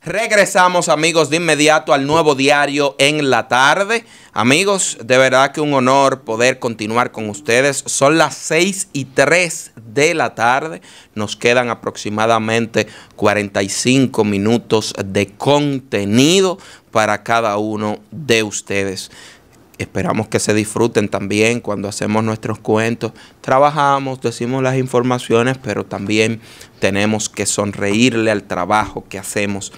Regresamos, amigos, de inmediato al Nuevo Diario en la tarde. Amigos, de verdad que un honor poder continuar con ustedes. Son las 6:03 de la tarde. Nos quedan aproximadamente 45 minutos de contenido para cada uno de ustedes. Esperamos que se disfruten también cuando hacemos nuestros cuentos. Trabajamos, decimos las informaciones, pero también tenemos que sonreírle al trabajo que hacemos.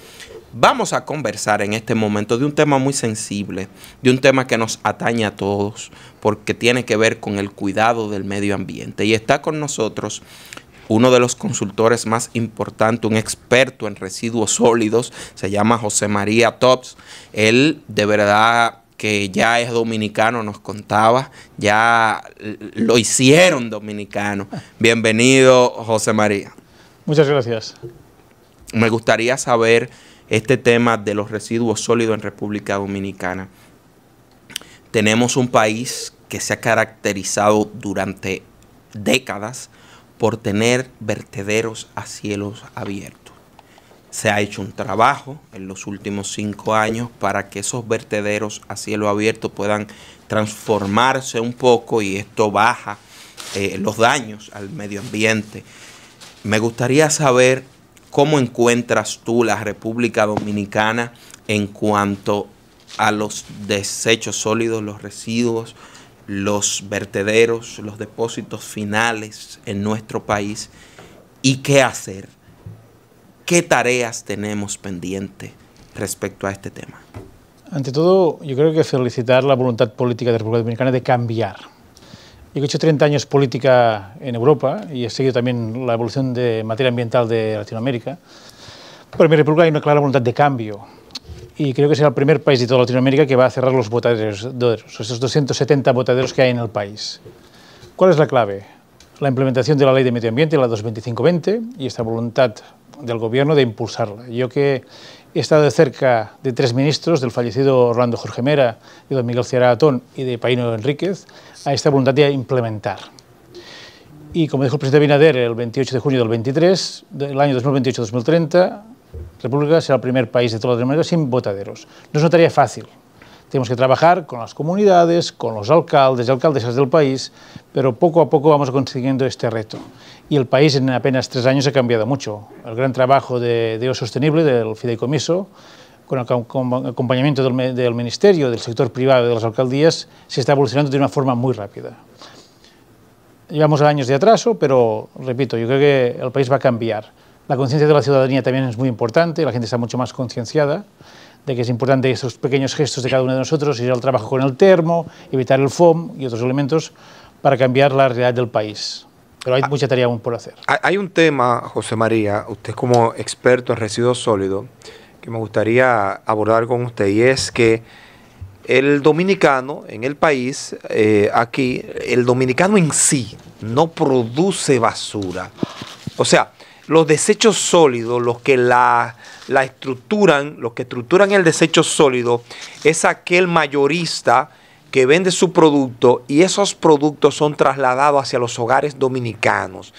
Vamos a conversar en este momento de un tema muy sensible, de un tema que nos atañe a todos, porque tiene que ver con el cuidado del medio ambiente. Y está con nosotros uno de los consultores más importantes, un experto en residuos sólidos, se llama José María Tops. Él de verdad que ya es dominicano, nos contaba, ya lo hicieron dominicano. Bienvenido, José María. Muchas gracias. Me gustaría saber este tema de los residuos sólidos en República Dominicana. Tenemos un país que se ha caracterizado durante décadas por tener vertederos a cielos abiertos. Se ha hecho un trabajo en los últimos 5 años para que esos vertederos a cielo abierto puedan transformarse un poco y esto baja los daños al medio ambiente. Me gustaría saber cómo encuentras tú la República Dominicana en cuanto a los desechos sólidos, los residuos, los vertederos, los depósitos finales en nuestro país y qué hacer. ¿Qué tareas tenemos pendientes respecto a este tema? Ante todo, yo creo que felicitar la voluntad política de la República Dominicana de cambiar. Yo he hecho 30 años política en Europa y he seguido también la evolución de materia ambiental de Latinoamérica. Pero en mi República hay una clara voluntad de cambio y creo que será el primer país de toda Latinoamérica que va a cerrar los botaderos, esos 270 botaderos que hay en el país. ¿Cuál es la clave? La implementación de la Ley de Medio Ambiente, la 225-20, y esta voluntad del Gobierno de impulsarla. Yo que he estado de cerca de 3 ministros, del fallecido Orlando Jorge Mera, de don Miguel Ceará Atón y de Paíno Enríquez, a esta voluntad de implementar. Y como dijo el presidente Abinader el 28 de junio del 23, del año 2028-2030, República será el primer país de toda Latinoamérica sin botaderos. No es una tarea fácil. Tenemos que trabajar con las comunidades, con los alcaldes y alcaldesas del país, pero poco a poco vamos consiguiendo este reto. Y el país en apenas 3 años ha cambiado mucho. El gran trabajo de Río Sostenible, del fideicomiso, con el acompañamiento del Ministerio, del sector privado y de las alcaldías, se está evolucionando de una forma muy rápida. Llevamos años de atraso, pero, repito, yo creo que el país va a cambiar. La conciencia de la ciudadanía también es muy importante, la gente está mucho más concienciada de que es importante esos pequeños gestos de cada uno de nosotros, ir al trabajo con el termo, evitar el FOM y otros elementos para cambiar la realidad del país. Pero hay mucha tarea aún por hacer. Hay un tema, José María, usted como experto en residuos sólidos, que me gustaría abordar con usted, y es que el dominicano en el país, aquí, el dominicano en sí no produce basura. O sea, los desechos sólidos, los que la estructuran, los que estructuran el desecho sólido, es aquel mayorista que vende su producto y esos productos son trasladados hacia los hogares dominicanos.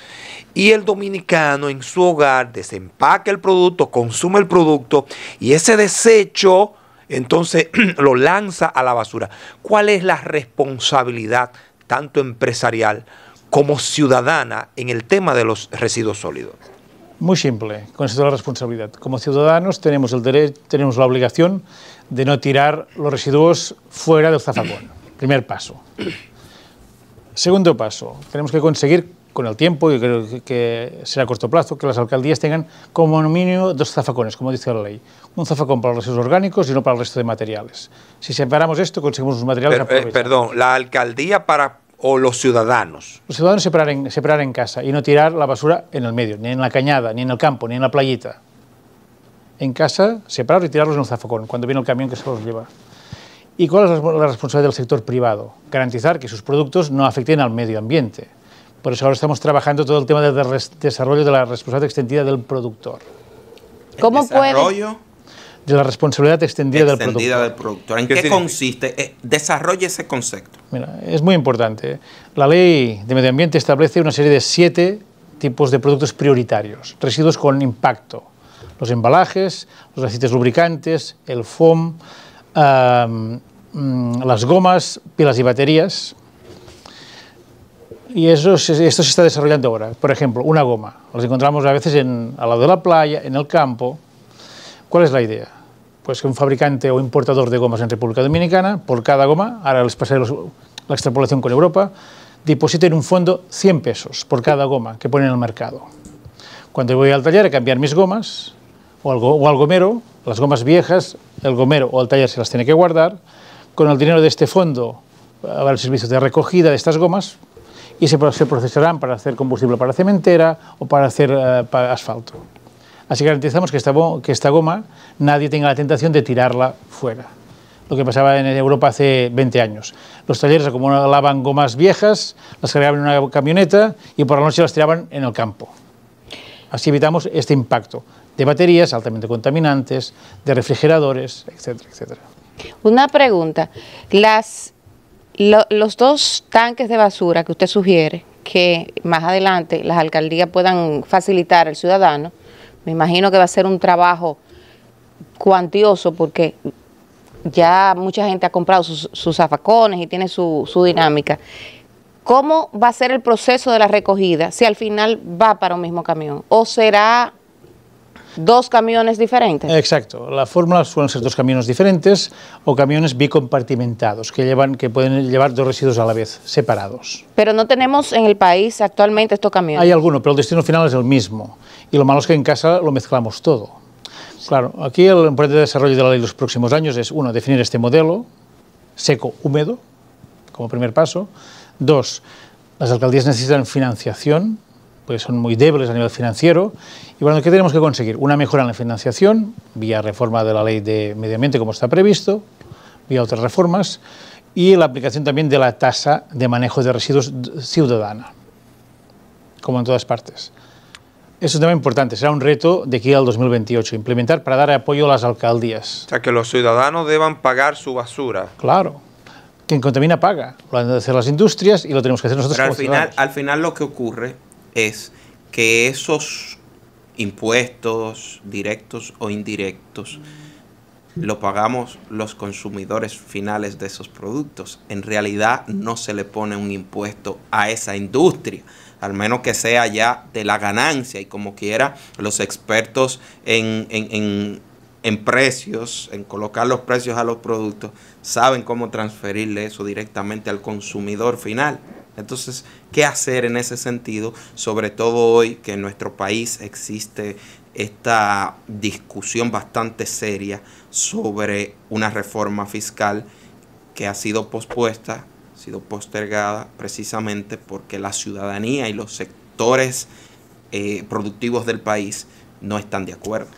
Y el dominicano en su hogar desempaca el producto, consume el producto y ese desecho entonces lo lanza a la basura. ¿Cuál es la responsabilidad tanto empresarial como ciudadana en el tema de los residuos sólidos? Muy simple, con esto de la responsabilidad. Como ciudadanos tenemos el derecho, tenemos la obligación de no tirar los residuos fuera del zafacón. Primer paso. Segundo paso, tenemos que conseguir con el tiempo, y creo que será a corto plazo, que las alcaldías tengan como mínimo 2 zafacones, como dice la ley. Un zafacón para los residuos orgánicos y uno para el resto de materiales. Si separamos esto, conseguimos unos materiales aprovechados. Perdón, la alcaldía o los ciudadanos. Los ciudadanos separar en casa y no tirar la basura en el medio, ni en la cañada, ni en el campo, ni en la playita. En casa, separar y tirarlos en el zafacón, cuando viene el camión que se los lleva. ¿Y cuál es la responsabilidad del sector privado? Garantizar que sus productos no afecten al medio ambiente. Por eso ahora estamos trabajando todo el tema del desarrollo de la responsabilidad extendida del productor. ¿Cómo desarrollo de la responsabilidad extendida del productor? ¿En qué consiste? Desarrolle ese concepto. Mira, es muy importante. La Ley de Medio Ambiente establece una serie de 7 tipos de productos prioritarios, residuos con impacto. los embalajes, los aceites lubricantes, el foam, las gomas, pilas y baterías. Y esto se está desarrollando ahora. Por ejemplo, una goma. Las encontramos a veces al lado de la playa, en el campo. ¿Cuál es la idea? Pues que un fabricante o importador de gomas en República Dominicana, por cada goma, ahora les pasaré la extrapolación con Europa, deposita en un fondo 100 pesos por cada goma que pone en el mercado. Cuando voy al taller a cambiar mis gomas, o al gomero, las gomas viejas, el gomero o el taller se las tiene que guardar, con el dinero de este fondo va el servicio de recogida de estas gomas y se procesarán para hacer combustible para cementera o para hacer asfalto. Así garantizamos que esta goma nadie tenga la tentación de tirarla fuera. Lo que pasaba en Europa hace 20 años. Los talleres acumulaban gomas viejas, las cargaban en una camioneta y por la noche las tiraban en el campo. Así evitamos este impacto de baterías altamente contaminantes, de refrigeradores, etcétera, etcétera. Una pregunta. Los 2 tanques de basura que usted sugiere que más adelante las alcaldías puedan facilitar al ciudadano, me imagino que va a ser un trabajo cuantioso porque ya mucha gente ha comprado sus zafacones y tiene su dinámica. ¿Cómo va a ser el proceso de la recogida si al final va para un mismo camión? ¿O será 2 camiones diferentes? Exacto. La fórmula suelen ser 2 camiones diferentes o camiones bicompartimentados que pueden llevar 2 residuos a la vez, separados. Pero no tenemos en el país actualmente estos camiones. Hay alguno, pero el destino final es el mismo. Y lo malo es que en casa lo mezclamos todo. Claro, aquí el importante desarrollo de la ley de los próximos años es, 1, definir este modelo seco-húmedo, como primer paso. 2, las alcaldías necesitan financiación, porque son muy débiles a nivel financiero. Y bueno, ¿qué tenemos que conseguir? Una mejora en la financiación, vía reforma de la ley de medio ambiente, como está previsto, vía otras reformas, y la aplicación también de la tasa de manejo de residuos ciudadana, como en todas partes. Es un tema importante, será un reto de aquí al 2028, implementar para dar apoyo a las alcaldías. O sea, que los ciudadanos deban pagar su basura. Claro. Quien contamina paga. Lo han de hacer las industrias y lo tenemos que hacer nosotros. Pero al final lo que ocurre es que esos impuestos directos o indirectos lo pagamos los consumidores finales de esos productos. En realidad no se le pone un impuesto a esa industria, al menos que sea ya de la ganancia, y como quiera los expertos en precios, en colocar los precios a los productos, saben cómo transferirle eso directamente al consumidor final. Entonces, ¿qué hacer en ese sentido? Sobre todo hoy que en nuestro país existe esta discusión bastante seria sobre una reforma fiscal que ha sido pospuesta, ha sido postergada precisamente porque la ciudadanía y los sectores productivos del país no están de acuerdo.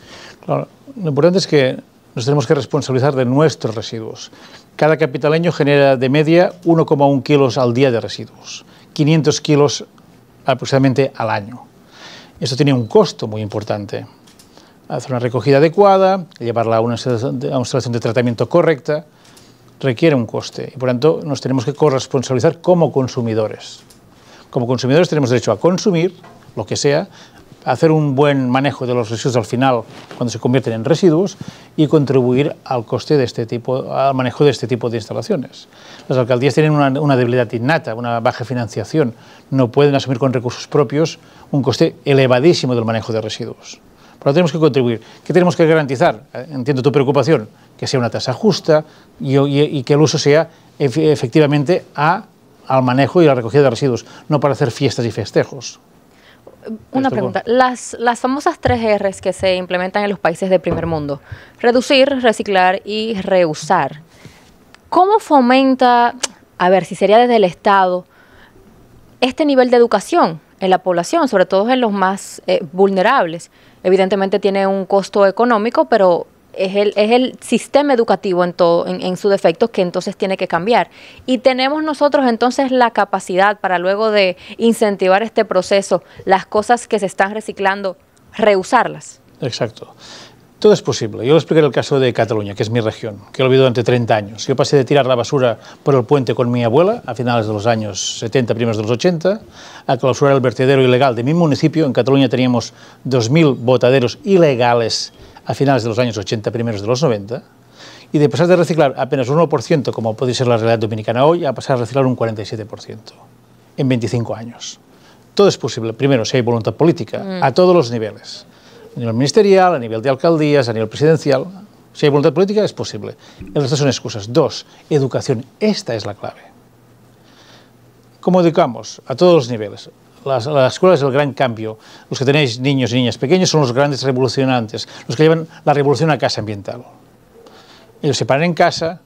Claro, lo importante es que nos tenemos que responsabilizar de nuestros residuos. Cada capitaleño genera de media 1,1 kilos al día de residuos, 500 kilos aproximadamente al año. Esto tiene un costo muy importante. Hacer una recogida adecuada, llevarla a una instalación de tratamiento correcta, requiere un coste. Y por tanto, nos tenemos que corresponsabilizar como consumidores. Como consumidores tenemos derecho a consumir lo que sea, a hacer un buen manejo de los residuos al final cuando se convierten en residuos y contribuir al coste de este tipo, al manejo de este tipo de instalaciones. Las alcaldías tienen una debilidad innata, una baja financiación. No pueden asumir con recursos propios un coste elevadísimo del manejo de residuos. Por lo tanto, tenemos que contribuir. ¿Qué tenemos que garantizar? Entiendo tu preocupación, que sea una tasa justa y que el uso sea efectivamente al manejo y la recogida de residuos, no para hacer fiestas y festejos. Una pregunta, las famosas 3 Rs que se implementan en los países de primer mundo, reducir, reciclar y reusar, ¿cómo fomenta, a ver, si sería desde el Estado, este nivel de educación en la población, sobre todo en los más vulnerables? Evidentemente tiene un costo económico, pero es el sistema educativo en su defecto que entonces tiene que cambiar. Y tenemos nosotros entonces la capacidad para luego de incentivar este proceso, las cosas que se están reciclando, reusarlas. Exacto. Todo es posible. Yo le explicaré el caso de Cataluña, que es mi región, que lo he vivido durante 30 años. Yo pasé de tirar la basura por el puente con mi abuela a finales de los años 70, primeros de los 80, a clausurar el vertedero ilegal de mi municipio. En Cataluña teníamos 2.000 botaderos ilegales a finales de los años 80, primeros de los 90. Y de pasar de reciclar apenas un 1%, como puede ser la realidad dominicana hoy, a pasar a reciclar un 47% en 25 años. Todo es posible, primero, si hay voluntad política, a todos los niveles. A nivel ministerial, a nivel de alcaldías, a nivel presidencial. Si hay voluntad política, es posible. El resto son excusas. 2, educación. Esta es la clave. ¿Cómo educamos? A todos los niveles. La escuela es el gran cambio. Los que tenéis niños y niñas pequeños son los grandes revolucionantes, los que llevan la revolución a casa ambiental. Ellos se paran en casa,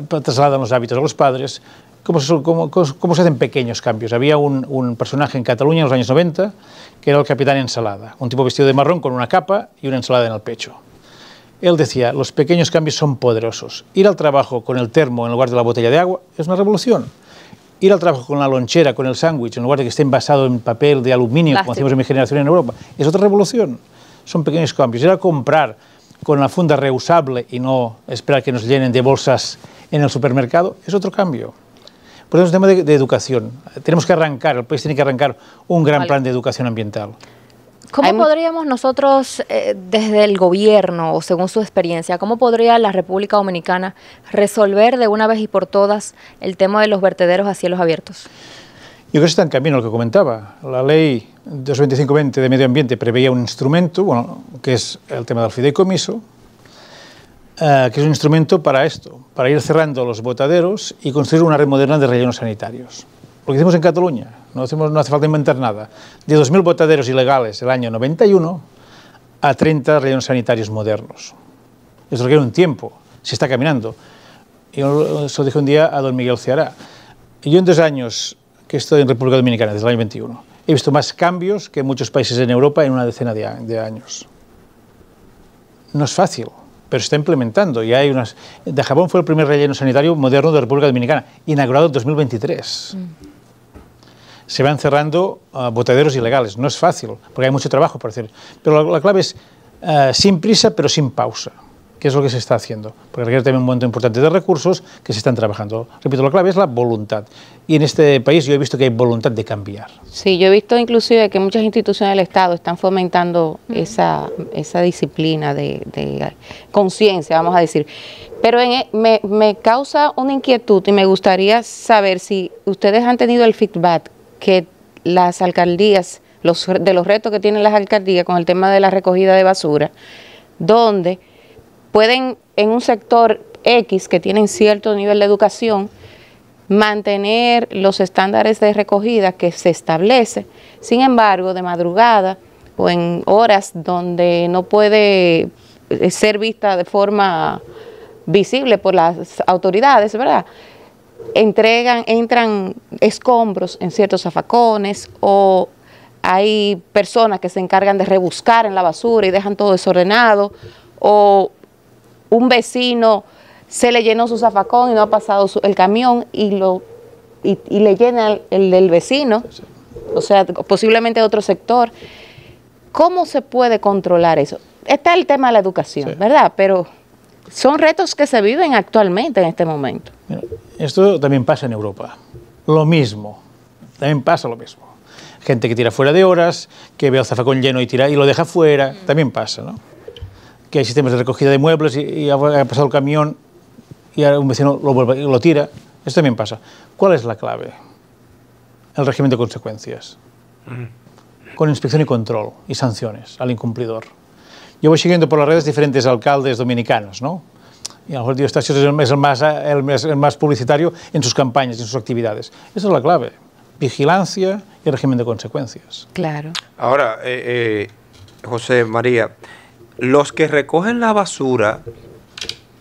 trasladan los hábitos a los padres. ¿Cómo se hacen pequeños cambios? Había un personaje en Cataluña en los años 90 que era el capitán Ensalada, un tipo vestido de marrón con una capa y una ensalada en el pecho. Él decía, los pequeños cambios son poderosos. Ir al trabajo con el termo en lugar de la botella de agua es una revolución. Ir al trabajo con la lonchera, con el sándwich, en lugar de que esté envasado en papel de aluminio, como hacíamos en mi generación en Europa, es otra revolución. Son pequeños cambios. Ir a comprar con la funda reusable y no esperar que nos llenen de bolsas en el supermercado es otro cambio. Por eso es un tema de educación. Tenemos que arrancar, el país tiene que arrancar un gran plan de educación ambiental. ¿Cómo podríamos nosotros, desde el gobierno, o según su experiencia, cómo podría la República Dominicana resolver de una vez y por todas el tema de los vertederos a cielos abiertos? Yo creo que está en camino lo que comentaba. La ley 225-20 de medio ambiente preveía un instrumento, bueno, que es el tema del fideicomiso, que es un instrumento para esto, para ir cerrando los botaderos y construir una red moderna de rellenos sanitarios. Lo que hicimos en Cataluña, no hace falta inventar nada, de 2.000 botaderos ilegales el año 91 a 30 rellenos sanitarios modernos. Eso requiere un tiempo, se está caminando. Yo eso dije un día a don Miguel Ceará. Y yo en 2 años que estoy en República Dominicana, desde el año 21, he visto más cambios que en muchos países en Europa en una decena de años. No es fácil, pero se está implementando. Y hay unas. Dajabón fue el primer relleno sanitario moderno de República Dominicana, inaugurado en 2023. Se van cerrando botaderos ilegales. No es fácil, porque hay mucho trabajo por hacer. Pero la clave es sin prisa, pero sin pausa, que es lo que se está haciendo. Porque requiere también un monto importante de recursos que se están trabajando. Repito, la clave es la voluntad. Y en este país yo he visto que hay voluntad de cambiar. Sí, yo he visto inclusive que muchas instituciones del Estado están fomentando esa disciplina de conciencia, vamos a decir. Pero me causa una inquietud y me gustaría saber si ustedes han tenido el feedback que las alcaldías, de los retos que tienen las alcaldías con el tema de la recogida de basura, donde pueden en un sector X que tienen cierto nivel de educación mantener los estándares de recogida que se establece, sin embargo de madrugada o en horas donde no puede ser vista de forma visible por las autoridades, ¿verdad? Entran escombros en ciertos zafacones o hay personas que se encargan de rebuscar en la basura y dejan todo desordenado, o un vecino se le llenó su zafacón y no ha pasado el camión y le llena el del vecino, o sea, posiblemente de otro sector. ¿Cómo se puede controlar eso? Está el tema de la educación, ¿verdad? Pero son retos que se viven actualmente en este momento. Mira, esto también pasa en Europa. Lo mismo. También pasa lo mismo. Gente que tira fuera de horas, que ve el zafacón lleno y lo deja fuera. También pasa, ¿no? Que hay sistemas de recogida de muebles y ha pasado el camión y ahora un vecino lo tira. Esto también pasa. ¿Cuál es la clave? El régimen de consecuencias. Con inspección y control y sanciones al incumplidor. Yo voy siguiendo por las redes diferentes alcaldes dominicanos, ¿no? Y a lo mejor Dios es el más publicitario en sus campañas, en sus actividades. Esa es la clave. Vigilancia y régimen de consecuencias. Claro. Ahora, José María, los que recogen la basura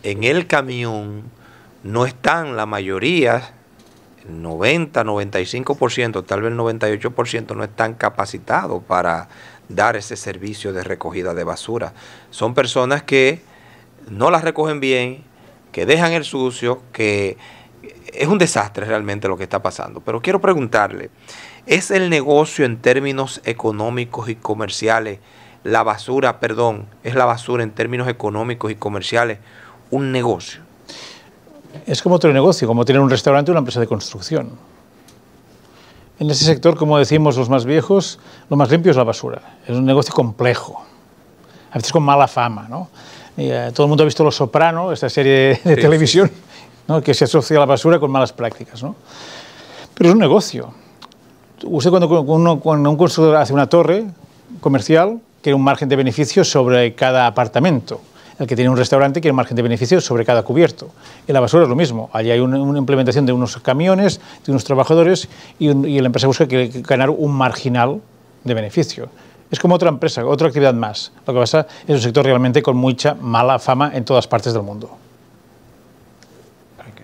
en el camión no están, la mayoría, 90, 95%, tal vez el 98% no están capacitados para dar ese servicio de recogida de basura. Son personas que no las recogen bien, que dejan el sucio, que es un desastre realmente lo que está pasando. Pero quiero preguntarle, ¿es el negocio en términos económicos y comerciales la basura, perdón, es la basura en términos económicos y comerciales un negocio? Es como otro negocio, como tener un restaurante o una empresa de construcción. En ese sector, como decimos los más viejos, lo más limpio es la basura. Es un negocio complejo, a veces con mala fama, ¿no? Todo el mundo ha visto Los Soprano, esta serie de televisión, ¿no? Que se asocia a la basura con malas prácticas, ¿no? Pero es un negocio. Usted cuando un constructor hace una torre comercial, quiere un margen de beneficio sobre cada apartamento. El que tiene un restaurante quiere un margen de beneficio sobre cada cubierto. En la basura es lo mismo. Allí hay una implementación de unos camiones, de unos trabajadores, y la empresa busca ganar un marginal de beneficio. Es como otra empresa, otra actividad más. Lo que pasa es un sector realmente con mucha mala fama en todas partes del mundo.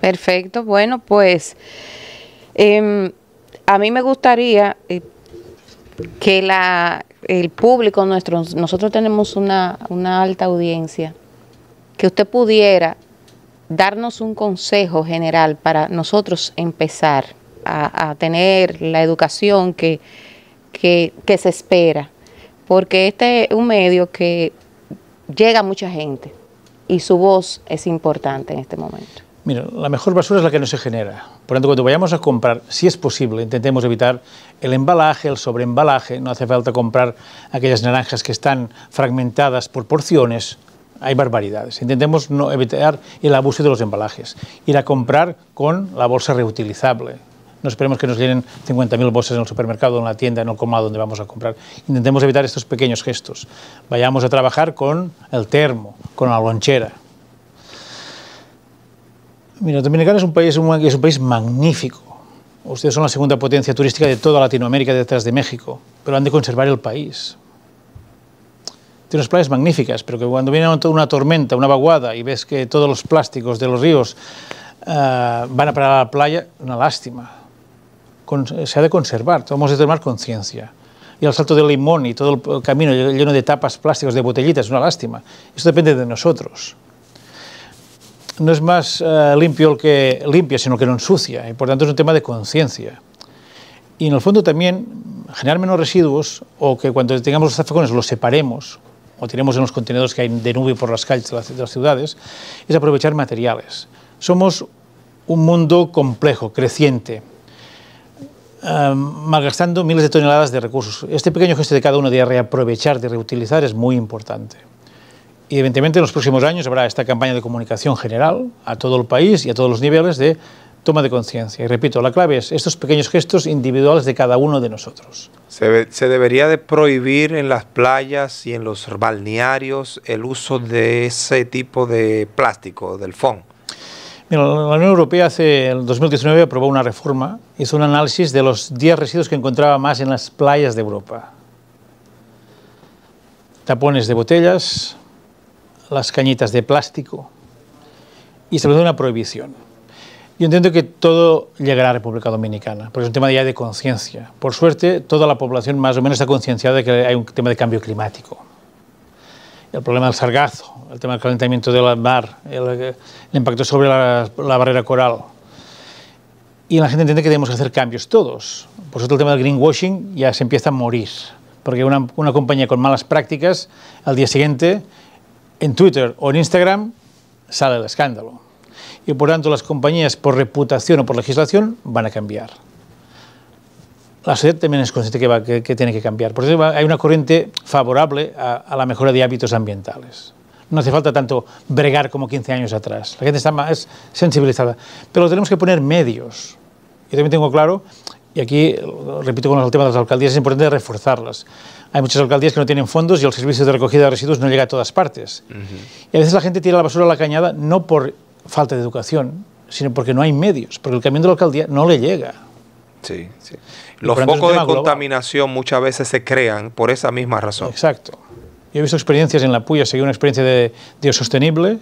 Perfecto. Bueno, pues a mí me gustaría que el público nuestro, nosotros tenemos una alta audiencia, que usted pudiera darnos un consejo general para nosotros empezar a tener la educación que se espera, porque este es un medio que llega a mucha gente y su voz es importante en este momento. Mira, la mejor basura es la que no se genera. Por lo tanto, cuando vayamos a comprar, si es posible, intentemos evitar el embalaje, el sobreembalaje. No hace falta comprar aquellas naranjas que están fragmentadas por porciones. Hay barbaridades. Intentemos no evitar el abuso de los embalajes. Ir a comprar con la bolsa reutilizable. No esperemos que nos llenen 50.000 bolsas en el supermercado, en la tienda, en el colmado donde vamos a comprar. Intentemos evitar estos pequeños gestos. Vayamos a trabajar con el termo, con la lonchera. Mira, Dominicana es un país magnífico. Ustedes son la segunda potencia turística de toda Latinoamérica detrás de México, pero han de conservar el país. Tiene unas playas magníficas, pero que cuando viene una tormenta, una vaguada, y ves que todos los plásticos de los ríos van a parar a la playa, una lástima. Se ha de conservar, tenemos de tomar conciencia. Y el Salto del Limón y todo el camino lleno de tapas plásticos, de botellitas, es una lástima. Eso depende de nosotros. No es más limpio el que limpia, sino que no ensucia, y por tanto es un tema de conciencia. Y en el fondo también generar menos residuos, o que cuando tengamos los zafacones los separemos, o tiremos en los contenedores que hay de nube por las calles de las ciudades, es aprovechar materiales. Somos un mundo complejo, creciente, malgastando miles de toneladas de recursos. Este pequeño gesto de cada uno de reaprovechar, de reutilizar, es muy importante. Y evidentemente en los próximos años habrá esta campaña de comunicación general a todo el país y a todos los niveles de toma de conciencia. Y repito, la clave es estos pequeños gestos individuales de cada uno de nosotros. ¿Se debería de prohibir en las playas y en los balnearios el uso de ese tipo de plástico, del foam? Mira, la Unión Europea hace el 2019 aprobó una reforma, hizo un análisis de los 10 residuos que encontraba más en las playas de Europa. Tapones de botellas, las cañitas de plástico, y estableció una prohibición. Yo entiendo que todo llegará a República Dominicana, porque es un tema ya de conciencia. Por suerte, toda la población más o menos está concienciada de que hay un tema de cambio climático. El problema del sargazo, el tema del calentamiento del mar, el impacto sobre la barrera coral. Y la gente entiende que debemos hacer cambios todos. Por suerte, el tema del greenwashing ya se empieza a morir, porque una compañía con malas prácticas, al día siguiente, en Twitter o en Instagram, sale el escándalo. Y por tanto las compañías, por reputación o por legislación, van a cambiar. La sociedad también es consciente que tiene que cambiar. Por eso hay una corriente favorable a la mejora de hábitos ambientales. No hace falta tanto bregar como 15 años atrás. La gente está más sensibilizada. Pero tenemos que poner medios. Yo también tengo claro, y aquí repito con el tema de las alcaldías, es importante reforzarlas. Hay muchas alcaldías que no tienen fondos y el servicio de recogida de residuos no llega a todas partes. Y a veces la gente tira la basura a la cañada no por falta de educación, sino porque no hay medios, porque el camión de la alcaldía no le llega. Sí, sí. Los focos de contaminación muchas veces se crean por esa misma razón. Exacto. Yo he visto experiencias en La Puya, seguí una experiencia de biosostenible,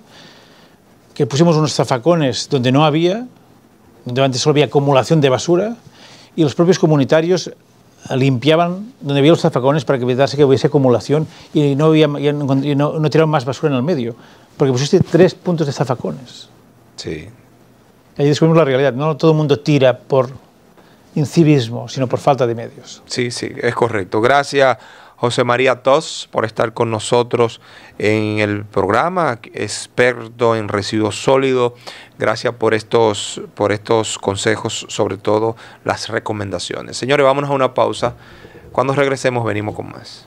que pusimos unos zafacones donde no había, donde antes solo había acumulación de basura, y los propios comunitarios limpiaban donde había los zafacones para que evitase que hubiese acumulación y no tiraron más basura en el medio, porque pusiste 3 puntos de zafacones. Sí. Ahí descubrimos la realidad. No todo el mundo tira por incivismo, sino por falta de medios. Sí, sí, es correcto. Gracias, José María Tos, por estar con nosotros en el programa, experto en residuos sólidos. Gracias por estos consejos, sobre todo las recomendaciones. Señores, vámonos a una pausa. Cuando regresemos venimos con más.